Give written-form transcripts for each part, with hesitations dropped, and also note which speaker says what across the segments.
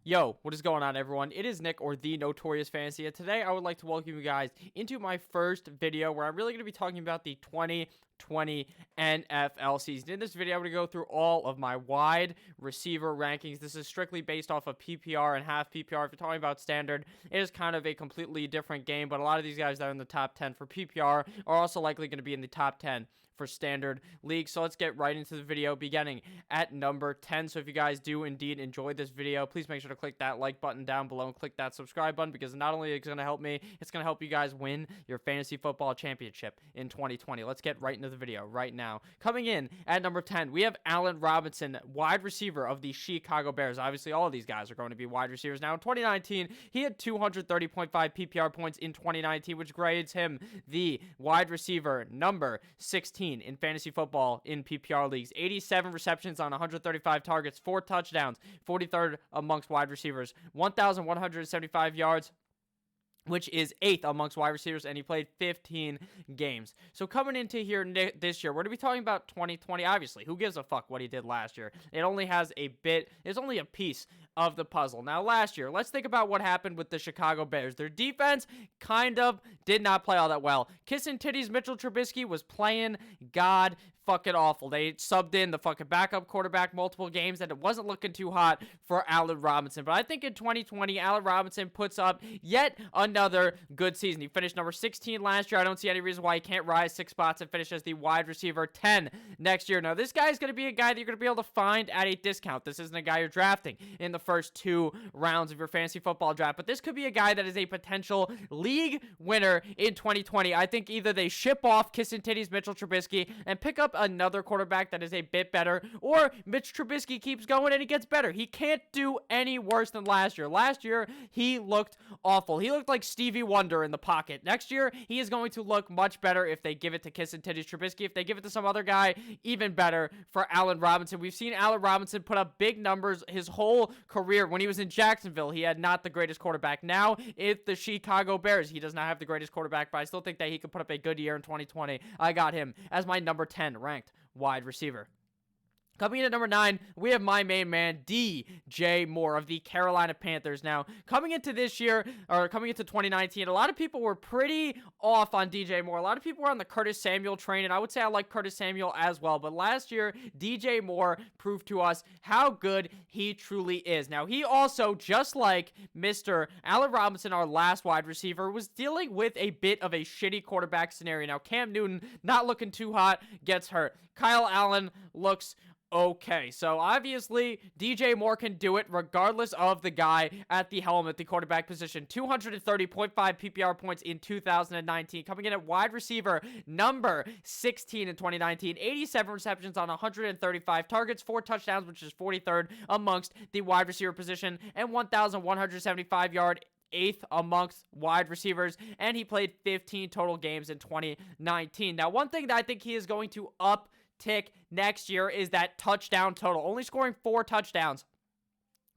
Speaker 1: Yo, what is going on, everyone? It is Nick, or the Notorious Fantasy, and today I would like to welcome you guys into my first video where I'm really going to be talking about the 2020 NFL season. In this video, I'm going to go through all of my wide receiver rankings. This is strictly based off of PPR and half PPR. If you're talking about standard, it is kind of a completely different game, but a lot of these guys that are in the top 10 for PPR are also likely going to be in the top 10 for standard league. So let's get right into the video, beginning at number 10. So if you guys do indeed enjoy this video, please make sure to click that like button down below and click that subscribe button, because not only is it going to help me, it's going to help you guys win your fantasy football championship in 2020. Let's get right into the video right now. Coming in at number 10, we have Allen Robinson, wide receiver of the Chicago Bears. Obviously, all of these guys are going to be wide receivers. Now, in 2019, he had 230.5 PPR points in 2019, which grades him the wide receiver number 16 in fantasy football in PPR leagues. 87 receptions on 135 targets, 4 touchdowns, 43rd amongst wide receivers, 1,175 yards, which is 8th amongst wide receivers, and he played 15 games. So coming into here this year, we're going to be talking about 2020. Obviously, who gives a fuck what he did last year? It only has a bit, it's only a piece of the puzzle. Now, last year, let's think about what happened with the Chicago Bears. Their defense kind of did not play all that well. Kissing titties, Mitchell Trubisky was playing god fucking awful. They subbed in the fucking backup quarterback multiple games, and it wasn't looking too hot for Allen Robinson. But I think in 2020, Allen Robinson puts up yet another good season. He finished number 16 last year. I don't see any reason why he can't rise 6 spots and finish as the wide receiver 10 next year. Now, this guy is going to be a guy that you're going to be able to find at a discount. This isn't a guy you're drafting in the first 2 rounds of your fantasy football draft, but this could be a guy that is a potential league winner in 2020. I think either they ship off Kissing Titties Mitchell Trubisky and pick up another quarterback that is a bit better, or Mitch Trubisky keeps going and he gets better. He can't do any worse than last year. Last year, he looked awful. He looked like Stevie Wonder in the pocket. Next year, he is going to look much better if they give it to Kissing Titties Trubisky. If they give it to some other guy, even better for Allen Robinson. We've seen Allen Robinson put up big numbers his whole career. When he was in Jacksonville, he had not the greatest quarterback. Now, if the Chicago Bears, he does not have the greatest quarterback, but I still think that he could put up a good year in 2020. I got him as my number 10 ranked wide receiver. Coming in at number 9, we have my main man, DJ Moore of the Carolina Panthers. Now, coming into this year, or coming into 2019, a lot of people were pretty off on DJ Moore. A lot of people were on the Curtis Samuel train, and I would say I like Curtis Samuel as well. But last year, DJ Moore proved to us how good he truly is. Now, he also, just like Mr. Allen Robinson, our last wide receiver, was dealing with a bit of a shitty quarterback scenario. Now, Cam Newton, not looking too hot, gets hurt. Kyle Allen looks okay, so obviously DJ Moore can do it regardless of the guy at the helm at the quarterback position. 230.5 PPR points in 2019, coming in at wide receiver number 16 in 2019. 87 receptions on 135 targets, 4 touchdowns, which is 43rd amongst the wide receiver position, and 1,175 yard 8th amongst wide receivers, and he played 15 total games in 2019. Now, one thing that I think he is going to uptick next year is that touchdown total. Only scoring 4 touchdowns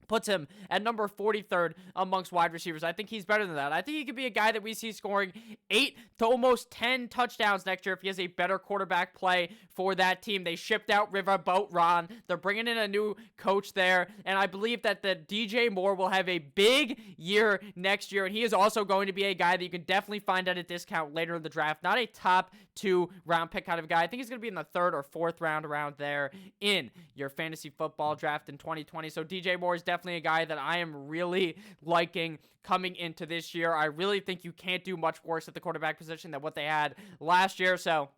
Speaker 1: puts him at number 43rd amongst wide receivers. I think he's better than that. I think he could be a guy that we see scoring 8 to almost 10 touchdowns next year if he has a better quarterback play for that team. They shipped out Riverboat Ron. They're bringing in a new coach there, and I believe that the DJ Moore will have a big year next year, and he is also going to be a guy that you can definitely find at a discount later in the draft. Not a top 2 round pick kind of guy. I think he's going to be in the 3rd or 4th round around there in your fantasy football draft in 2020. So DJ Moore is definitely a guy that I am really liking coming into this year. I really think you can't do much worse at the quarterback position than what they had last year. So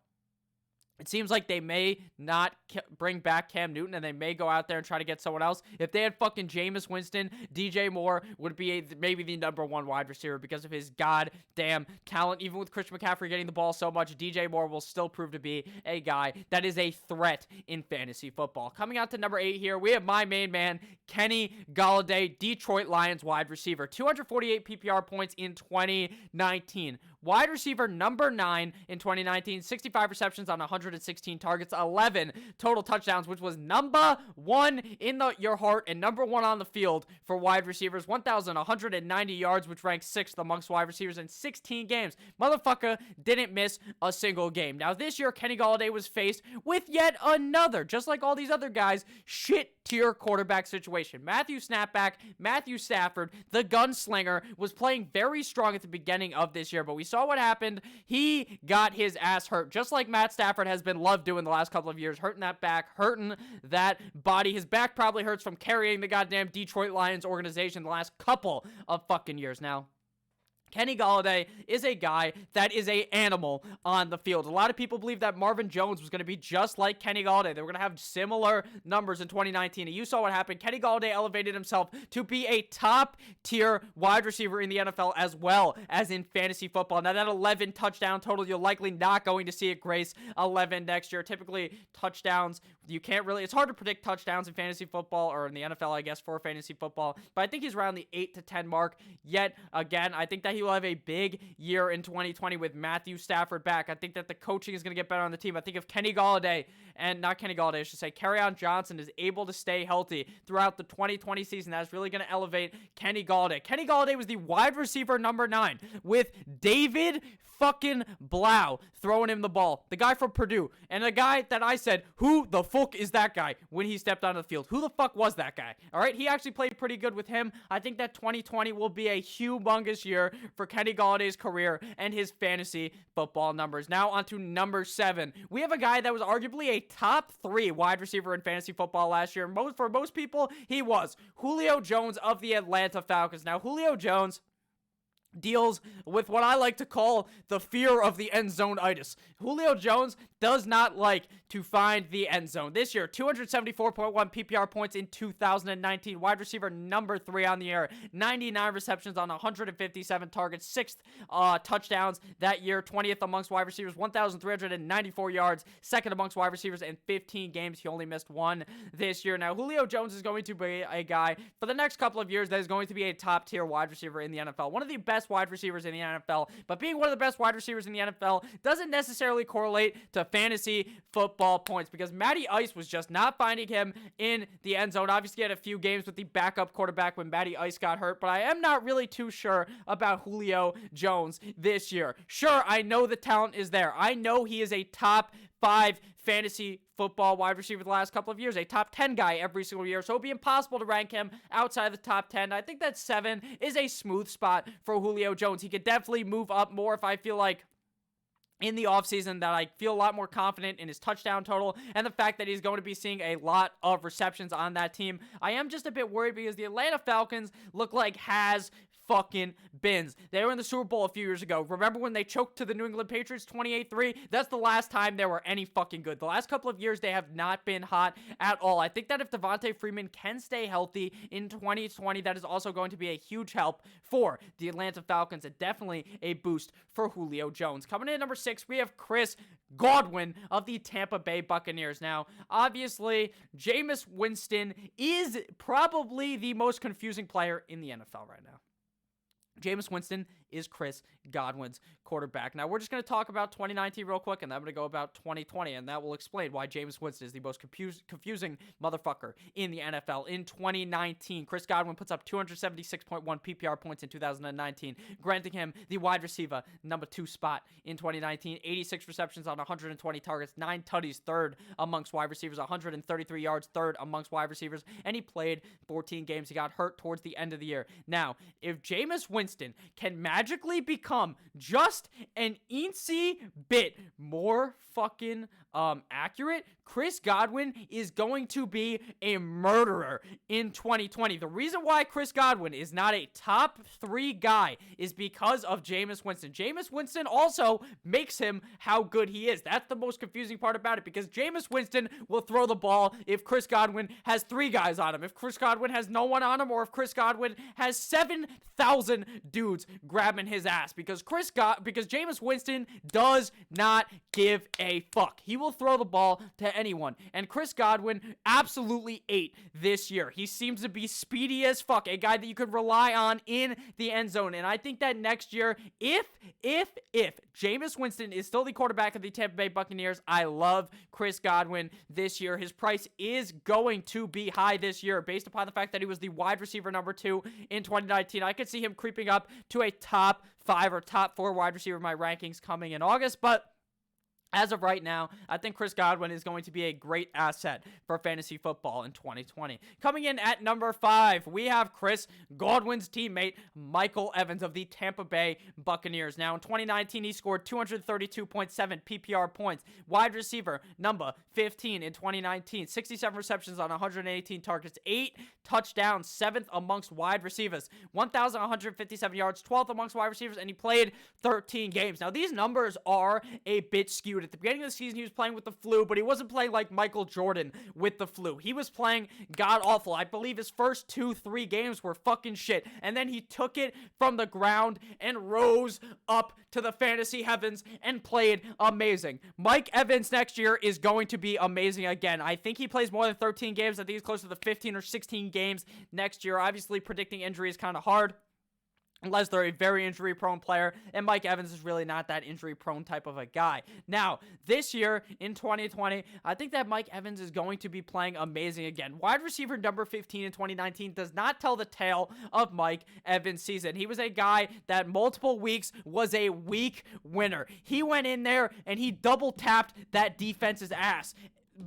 Speaker 1: it seems like they may not bring back Cam Newton, and they may go out there and try to get someone else. If they had fucking Jameis Winston, DJ Moore would be maybe the number 1 wide receiver because of his goddamn talent. Even with Christian McCaffrey getting the ball so much, DJ Moore will still prove to be a guy that is a threat in fantasy football. Coming out to number 8 here, we have my main man, Kenny Golladay, Detroit Lions wide receiver. 248 PPR points in 2019. Wide receiver number 9 in 2019, 65 receptions on 100 116 targets, 11 total touchdowns, which was number one in your heart and number one on the field for wide receivers. 1,190 yards, which ranks 6th amongst wide receivers in 16 games. Motherfucker didn't miss a single game. Now, this year, Kenny Golladay was faced with yet another, just like all these other guys, shit-tier quarterback situation. Matthew Stafford, the gunslinger, was playing very strong at the beginning of this year, but we saw what happened. He got his ass hurt, just like Matt Stafford has been loved doing the last couple of years, hurting that back, hurting that body. His back probably hurts from carrying the goddamn Detroit Lions organization the last couple of fucking years now. Kenny Golladay is a guy that is an animal on the field. A lot of people believe that Marvin Jones was going to be just like Kenny Golladay. They were going to have similar numbers in 2019. And you saw what happened. Kenny Golladay elevated himself to be a top-tier wide receiver in the NFL as well as in fantasy football. Now, that 11 touchdown total, you're likely not going to see it grace 11 next year. Typically, touchdowns, you can't really, it's hard to predict touchdowns in fantasy football or in the NFL, I guess, for fantasy football. But I think he's around the 8 to 10 mark. Yet, again, I think that he will have a big year in 2020 with Matthew Stafford back. I think that the coaching is going to get better on the team. I think if Kerryon Johnson is able to stay healthy throughout the 2020 season, that's really going to elevate Kenny Golladay. Kenny Golladay was the wide receiver number 9 with David fucking Blau throwing him the ball. The guy from Purdue. And the guy that I said, who the fuck is that guy when he stepped onto the field? Who the fuck was that guy? All right, he actually played pretty good with him. I think that 2020 will be a humongous year for Kenny Galladay's career and his fantasy football numbers. Now on to number 7. We have a guy that was arguably a top 3 wide receiver in fantasy football last year. For most people, he was Julio Jones of the Atlanta Falcons. Now, Julio Jones deals with what I like to call the fear of the end zone-itis. Julio Jones does not like to find the end zone. This year, 274.1 PPR points in 2019. Wide receiver number 3 on the year. 99 receptions on 157 targets. 6th touchdowns that year. 20th amongst wide receivers. 1,394 yards. 2nd amongst wide receivers in 15 games. He only missed 1 this year. Now, Julio Jones is going to be a guy for the next couple of years that is going to be a top-tier wide receiver in the NFL. One of the best wide receivers in the NFL, but being one of the best wide receivers in the NFL doesn't necessarily correlate to fantasy football points because Matty Ice was just not finding him in the end zone. Obviously, he had a few games with the backup quarterback when Matty Ice got hurt, but I am not really too sure about Julio Jones this year. Sure, I know the talent is there. I know he is a top 5 fantasy football wide receiver the last couple of years, a top 10 guy every single year, so it'd be impossible to rank him outside the top 10. I think that 7 is a smooth spot for Julio Jones. He could definitely move up more if I feel like in the offseason that I feel a lot more confident in his touchdown total and the fact that he's going to be seeing a lot of receptions on that team. I am just a bit worried because the Atlanta Falcons look like has fucking bins. They were in the Super Bowl a few years ago. Remember when they choked to the New England Patriots 28-3? That's the last time they were any fucking good. The last couple of years, they have not been hot at all. I think that if Davante Freeman can stay healthy in 2020, that is also going to be a huge help for the Atlanta Falcons and definitely a boost for Julio Jones. Coming in at number 6, we have Chris Godwin of the Tampa Bay Buccaneers. Now, obviously, Jameis Winston is probably the most confusing player in the NFL right now. Jameis Winston is Chris Godwin's quarterback. Now, we're just going to talk about 2019 real quick, and then I'm going to go about 2020, and that will explain why Jameis Winston is the most confusing motherfucker in the NFL. In 2019, Chris Godwin puts up 276.1 PPR points in 2019, granting him the wide receiver number 2 spot in 2019. 86 receptions on 120 targets, 9 tutties, 3rd amongst wide receivers, 133 yards, 3rd amongst wide receivers, and he played 14 games. He got hurt towards the end of the year. Now, if Jameis Winston can magically become just an eensy bit more fucking accurate, Chris Godwin is going to be a murderer in 2020. The reason why Chris Godwin is not a top 3 guy is because of Jameis Winston. Jameis Winston also makes him how good he is. That's the most confusing part about it because Jameis Winston will throw the ball if Chris Godwin has 3 guys on him. If Chris Godwin has no one on him or if Chris Godwin has 7,000 dudes grabbing grabbing his ass because Jameis Winston does not give a fuck. He will throw the ball to anyone. And Chris Godwin absolutely ate this year. He seems to be speedy as fuck, a guy that you could rely on in the end zone. And I think that next year, if Jameis Winston is still the quarterback of the Tampa Bay Buccaneers, I love Chris Godwin this year. His price is going to be high this year based upon the fact that he was the wide receiver number 2 in 2019. I could see him creeping up to a top 5 or top 4 wide receiver in my rankings coming in August, but as of right now, I think Chris Godwin is going to be a great asset for fantasy football in 2020. Coming in at number 5, we have Chris Godwin's teammate, Michael Evans of the Tampa Bay Buccaneers. Now, in 2019, he scored 232.7 PPR points. Wide receiver, number 15 in 2019. 67 receptions on 118 targets. 8 touchdowns, 7th amongst wide receivers. 1,157 yards, 12th amongst wide receivers, and he played 13 games. Now, these numbers are a bit skewed. At the beginning of the season, he was playing with the flu, but he wasn't playing like Michael Jordan with the flu. He was playing god-awful. I believe his first 2-3 games were fucking shit, and then he took it from the ground and rose up to the fantasy heavens and played amazing. Mike Evans next year is going to be amazing again. I think he plays more than 13 games. I think he's close to the 15 or 16 games next year. Obviously, predicting injury is kind of hard, unless they're a very injury-prone player, and Mike Evans is really not that injury-prone type of a guy. Now, this year, in 2020, I think that Mike Evans is going to be playing amazing again. Wide receiver number 15 in 2019 does not tell the tale of Mike Evans' season. He was a guy that multiple weeks was a week winner. He went in there, and he double-tapped that defense's ass.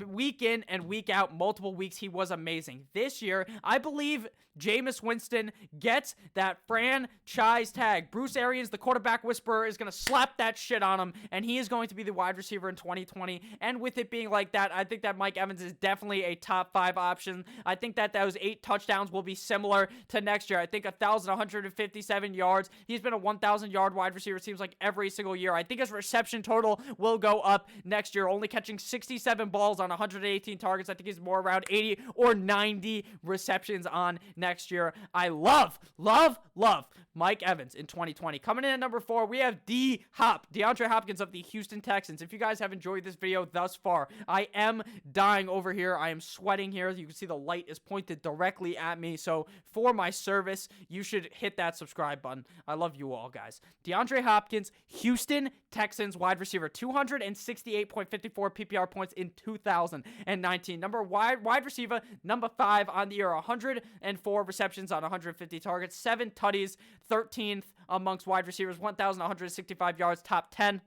Speaker 1: Week in and week out, multiple weeks, he was amazing. This year, I believe Jameis Winston gets that franchise tag. Bruce Arians, the quarterback whisperer, is going to slap that shit on him, and he is going to be the wide receiver in 2020. And with it being like that, I think that Mike Evans is definitely a top 5 option. I think that those 8 touchdowns will be similar to next year. I think 1,157 yards. He's been a 1,000-yard wide receiver, it seems like, every single year. I think his reception total will go up next year, only catching 67 balls on 118 targets. I think he's more around 80 or 90 receptions on next year. I love Mike Evans in 2020. Coming in at number 4, we have DeAndre Hopkins of the Houston Texans. If you guys have enjoyed this video thus far, I am dying over here. I am sweating here. You can see the light is pointed directly at me. So for my service, you should hit that subscribe button. I love you all, guys. DeAndre Hopkins, Houston Texans wide receiver, 268.54 PPR points in 2019. Wide receiver, number 5 on the year, 104 receptions on 150 targets, 7 tutties, 13th amongst wide receivers, 1,165 yards, top 10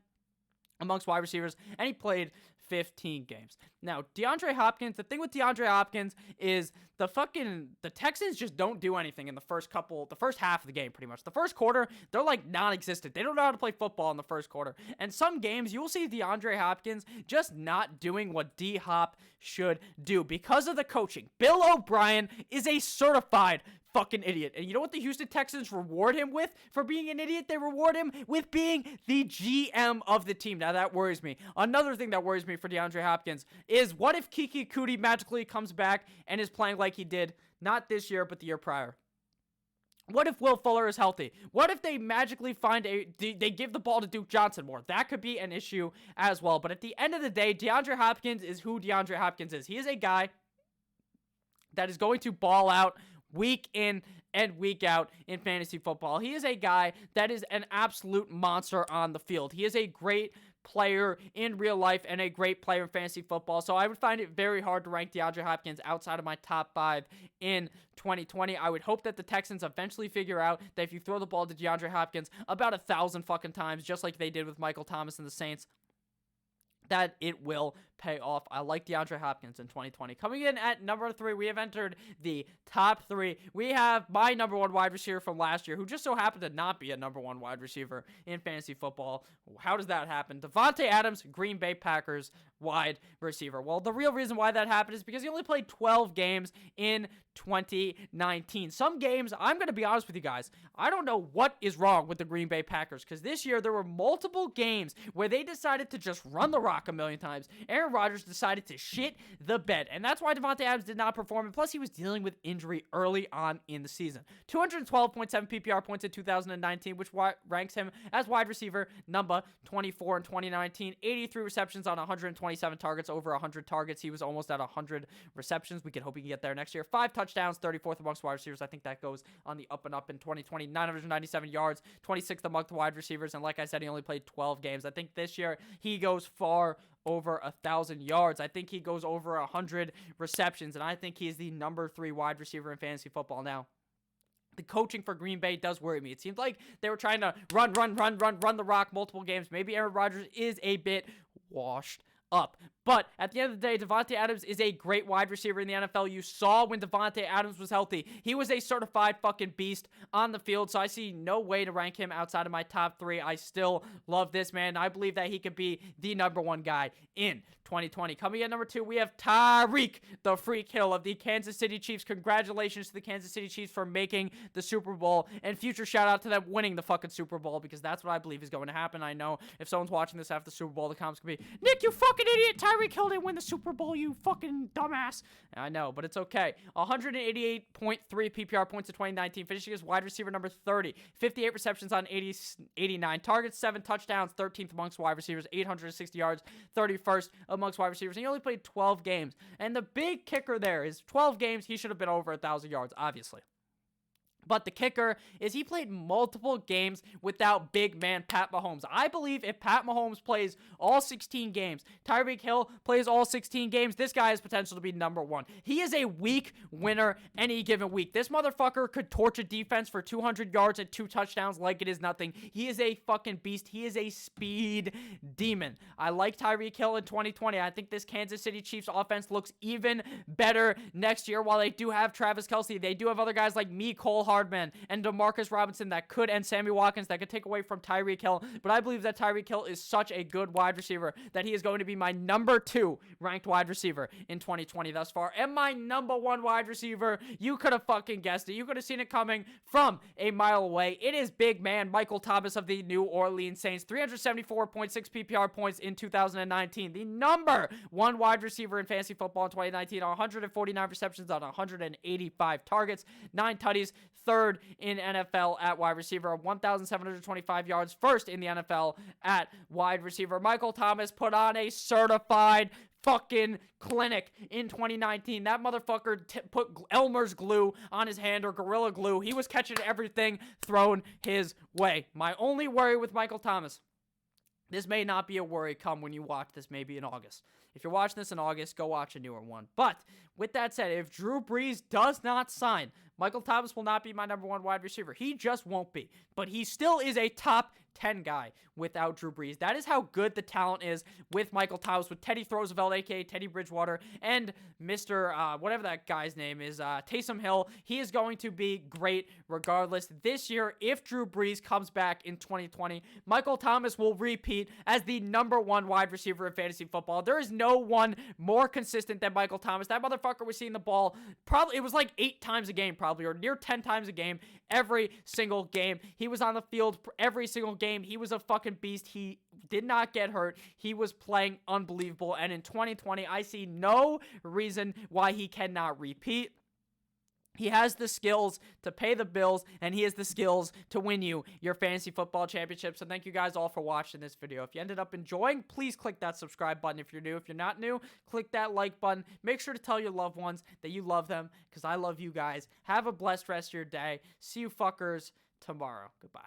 Speaker 1: amongst wide receivers, and he played 15 games. Now, DeAndre Hopkins, the thing with DeAndre Hopkins is the Texans just don't do anything in the first half of the game, pretty much. The first quarter, they're like non-existent. They don't know how to play football in the first quarter. And some games, you will see DeAndre Hopkins just not doing what D-Hop should do because of the coaching. Bill O'Brien is a certified fucking idiot. And you know what the Houston Texans reward him with for being an idiot? They reward him with being the GM of the team. Now, that worries me. Another thing that worries me for DeAndre Hopkins is what if Kiki Kuti magically comes back and is playing like he did, not this year, but the year prior? What if Will Fuller is healthy? What if they magically they give the ball to Duke Johnson more? That could be an issue as well. But at the end of the day, DeAndre Hopkins is who DeAndre Hopkins is. He is a guy that is going to ball out week in and week out in fantasy football. He is a guy that is an absolute monster on the field. He is a great player in real life and a great player in fantasy football. So I would find it very hard to rank DeAndre Hopkins outside of my top 5 in 2020. I would hope that the Texans eventually figure out that if you throw the ball to DeAndre Hopkins about 1,000 fucking times, just like they did with Michael Thomas and the Saints, that it will pay off. I like DeAndre Hopkins in 2020. Coming in at number 3, we have entered the top 3. We have my number 1 wide receiver from last year, who just so happened to not be a number 1 wide receiver in fantasy football. How does that happen? Davante Adams, Green Bay Packers wide receiver. Well, the real reason why that happened is because he only played 12 games in 2019. Some games, I'm going to be honest with you guys, I don't know what is wrong with the Green Bay Packers, because this year there were multiple games where they decided to just run the rock a million times. Aaron Aaron Rodgers decided to shit the bed, and that's why Davante Adams did not perform, and plus he was dealing with injury early on in the season. 212.7 PPR points in 2019, which ranks him as wide receiver number 24 in 2019. 83 receptions on 127 targets, over 100 targets. He was almost at 100 receptions. We can hope he can get there next year. 5 touchdowns, 34th amongst wide receivers. I think that goes on the up and up in 2020. 997 yards, 26th amongst wide receivers, and like I said, he only played 12 games. I think this year he goes far over 1,000 yards. I think he goes over 100 receptions, and I think he is the number 3 wide receiver in fantasy football now. The coaching for Green Bay does worry me. It seems like they were trying to run the rock multiple games. Maybe Aaron Rodgers is a bit washed up. But at the end of the day, Davante Adams is a great wide receiver in the NFL. You saw when Davante Adams was healthy. He was a certified fucking beast on the field, so I see no way to rank him outside of my top 3. I still love this man. I believe that he could be the number 1 guy in 2020. Coming in at number 2, we have Tyreek, the freak Hill of the Kansas City Chiefs. Congratulations to the Kansas City Chiefs for making the Super Bowl, and future shout out to them winning the fucking Super Bowl, because that's what I believe is going to happen. I know if someone's watching this after the Super Bowl, the comments could be, Nick, you fucking idiot, Tyreek Hill didn't win the Super Bowl, you fucking dumbass. I know, but it's okay. 188.3 PPR points in 2019, finishing as wide receiver number 30. 58 receptions on 89 targets, 7 touchdowns, 13th amongst wide receivers, 860 yards, 31st amongst wide receivers. And he only played 12 games. And the big kicker there is 12 games, he should have been over 1,000 yards, obviously. But the kicker is he played multiple games without big man Pat Mahomes. I believe if Pat Mahomes plays all 16 games, Tyreek Hill plays all 16 games, this guy has potential to be number 1. He is a week winner any given week. This motherfucker could torch a defense for 200 yards and 2 touchdowns like it is nothing. He is a fucking beast. He is a speed demon. I like Tyreek Hill in 2020. I think this Kansas City Chiefs offense looks even better next year. While they do have Travis Kelce, they do have other guys like Cole Hardman and DeMarcus Robinson and Sammy Watkins that could take away from Tyreek Hill. But I believe that Tyreek Hill is such a good wide receiver that he is going to be my number 2 ranked wide receiver in 2020 thus far. And my number 1 wide receiver, you could have fucking guessed it. You could have seen it coming from a mile away. It is big man Michael Thomas of the New Orleans Saints. 374.6 PPR points in 2019. The number 1 wide receiver in fantasy football in 2019. 149 receptions on 185 targets. 9 tutties. 3rd in NFL at wide receiver, 1,725 yards, 1st in the NFL at wide receiver. Michael Thomas put on a certified fucking clinic in 2019. That motherfucker put Elmer's glue on his hand, or Gorilla Glue. He was catching everything thrown his way. My only worry with Michael Thomas, this may not be a worry come when you watch this maybe in August. If you're watching this in August, go watch a newer one. But with that said, if Drew Brees does not sign, Michael Thomas will not be my number 1 wide receiver. He just won't be. But he still is a top 10 guy without Drew Brees. That is how good the talent is with Michael Thomas, with Teddy Roosevelt, a.k.a. Teddy Bridgewater, and Mr. Whatever that guy's name is, Taysom Hill. He is going to be great regardless. This year, if Drew Brees comes back in 2020, Michael Thomas will repeat as the number 1 wide receiver in fantasy football. There is no one more consistent than Michael Thomas. That motherfucker was seeing the ball probably, it was like 8 times a game probably, or near 10 times a game, every single game. He was on the field every single game. He was a fucking beast. He did not get hurt. He was playing unbelievable. And in 2020, I see no reason why he cannot repeat. He has the skills to pay the bills, and he has the skills to win you your fantasy football championship. So thank you guys all for watching this video. If you ended up enjoying, please click that subscribe button if you're new. If you're not new, click that like button. Make sure to tell your loved ones that you love them, because I love you guys. Have a blessed rest of your day. See you fuckers tomorrow. Goodbye.